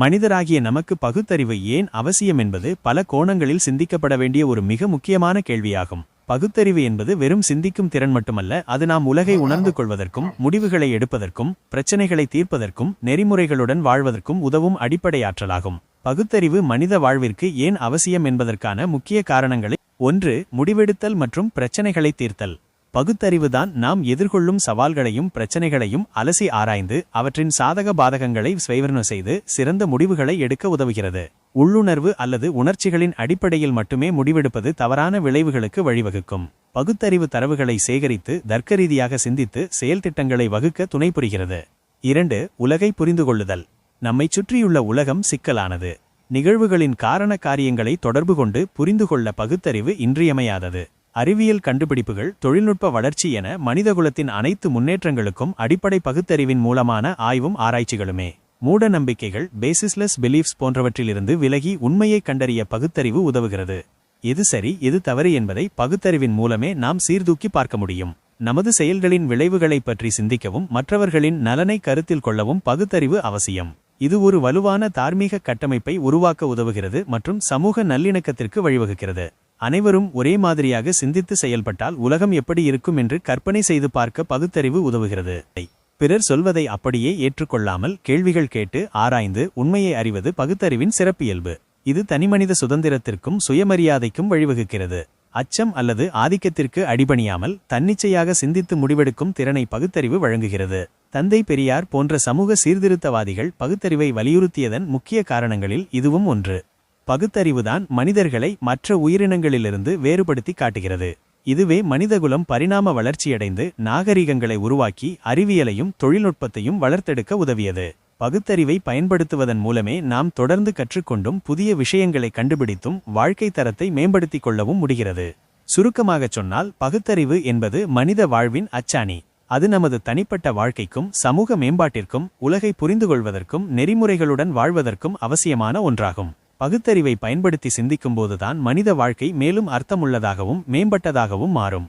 மனிதராகிய நமக்கு பகுத்தறிவு ஏன் அவசியம் என்பது பல கோணங்களில் சிந்திக்கப்பட வேண்டிய ஒரு மிக முக்கியமான கேள்வியாகும். பகுத்தறிவு என்பது வெறும் சிந்திக்கும் திறன் மட்டுமல்ல, அது நாம் உலகை உணர்ந்து கொள்வதற்கும், முடிவுகளை எடுப்பதற்கும், பிரச்சனைகளை தீர்ப்பதற்கும், நெறிமுறைகளுடன் வாழ்வதற்கும் உதவும் அடிப்படை ஆற்றலாகும். பகுத்தறிவு மனித வாழ்விற்கு ஏன் அவசியம் என்பதற்கான முக்கிய காரணங்களை 1. முடிவெடுத்தல் மற்றும் பிரச்சனைகளை தீர்த்தல். பகுத்தறிவுதான் நாம் எதிர்கொள்ளும் சவால்களையும் பிரச்சனைகளையும் அலசி ஆராய்ந்து அவற்றின் சாதக பாதகங்களை விவரணை செய்து சிறந்த முடிவுகளை எடுக்க உதவுகிறது. உள்ளுணர்வு அல்லது உணர்ச்சிகளின் அடிப்படையில் மட்டுமே முடிவெடுப்பது தவறான விளைவுகளுக்கு வழிவகுக்கும். பகுத்தறிவு தரவுகளை சேகரித்து தர்க்கரீதியாக சிந்தித்து செயல் திட்டங்களை வகுக்க துணை புரிகிறது. 2. உலகை புரிந்து கொள்ளுதல். நம்மை சுற்றியுள்ள உலகம் சிக்கலானது. நிகழ்வுகளின் காரண காரியங்களை தொடர்பு கொண்டு புரிந்து கொள்ள பகுத்தறிவு இன்றியமையாதது. அறிவியல் கண்டுபிடிப்புகள், தொழில்நுட்ப வளர்ச்சி என மனிதகுலத்தின் அனைத்து முன்னேற்றங்களுக்கும் அடிப்படை பகுத்தறிவின் மூலமான ஆய்வும் ஆராய்ச்சிகளுமே. மூட நம்பிக்கைகள், பேசிஸ்லெஸ் பிலீஃப்ஸ் போன்றவற்றிலிருந்து விலகி உண்மையை கண்டறிய பகுத்தறிவு உதவுகிறது. எது சரி எது தவறு என்பதை பகுத்தறிவின் மூலமே நாம் சீர்தூக்கி பார்க்க முடியும். நமது செயல்களின் விளைவுகளை பற்றி சிந்திக்கவும் மற்றவர்களின் நலனை கருத்தில் கொள்ளவும் பகுத்தறிவு அவசியம். இது ஒரு வலுவான தார்மீக கட்டமைப்பை உருவாக்க உதவுகிறது மற்றும் சமூக நல்லிணக்கத்திற்கு வழிவகுக்கிறது. அனைவரும் ஒரே மாதிரியாக சிந்தித்து செயல்பட்டால் உலகம் எப்படி இருக்கும் என்று கற்பனை செய்து பார்க்க பகுத்தறிவு உதவுகிறது. பிறர் சொல்வதை அப்படியே ஏற்றுக்கொள்ளாமல் கேள்விகள் கேட்டு ஆராய்ந்து உண்மையை அறிவது பகுத்தறிவின் சிறப்பியல்பு. இது தனிமனித சுதந்திரத்திற்கும் சுயமரியாதைக்கும் வழிவகுக்கிறது. அச்சம் அல்லது ஆதிக்கத்திற்கு அடிபணியாமல் தன்னிச்சையாக சிந்தித்து முடிவெடுக்கும் திறனை பகுத்தறிவு வழங்குகிறது. தந்தை பெரியார் போன்ற சமூக சீர்திருத்தவாதிகள் பகுத்தறிவை வலியுறுத்தியதன் முக்கிய காரணங்களில் இதுவும் ஒன்று. பகுத்தறிவுதான் மனிதர்களை மற்ற உயிரினங்களிலிருந்து வேறுபடுத்தி காட்டுகிறது. இதுவே மனிதகுலம் பரிணாம வளர்ச்சியடைந்து நாகரிகங்களை உருவாக்கி அறிவியலையும் தொழில்நுட்பத்தையும் வளர்த்தெடுக்க உதவியது. பகுத்தறிவை பயன்படுத்துவதன் மூலமே நாம் தொடர்ந்து கற்றுக்கொண்டும் புதிய விஷயங்களை கண்டுபிடித்தும் வாழ்க்கை தரத்தை மேம்படுத்திக் கொள்ளவும் முடிகிறது. சுருக்கமாகச் சொன்னால், பகுத்தறிவு என்பது மனித வாழ்வின் அச்சாணி. அது நமது தனிப்பட்ட வாழ்க்கைக்கும் சமூக மேம்பாட்டிற்கும் உலகை புரிந்து கொள்வதற்கும் நெறிமுறைகளுடன் வாழ்வதற்கும் அவசியமான ஒன்றாகும். பகுத்தறிவை பயன்படுத்தி சிந்திக்கும்போதுதான் மனித வாழ்க்கை மேலும் அர்த்தமுள்ளதாகவும் மேம்பட்டதாகவும் மாறும்.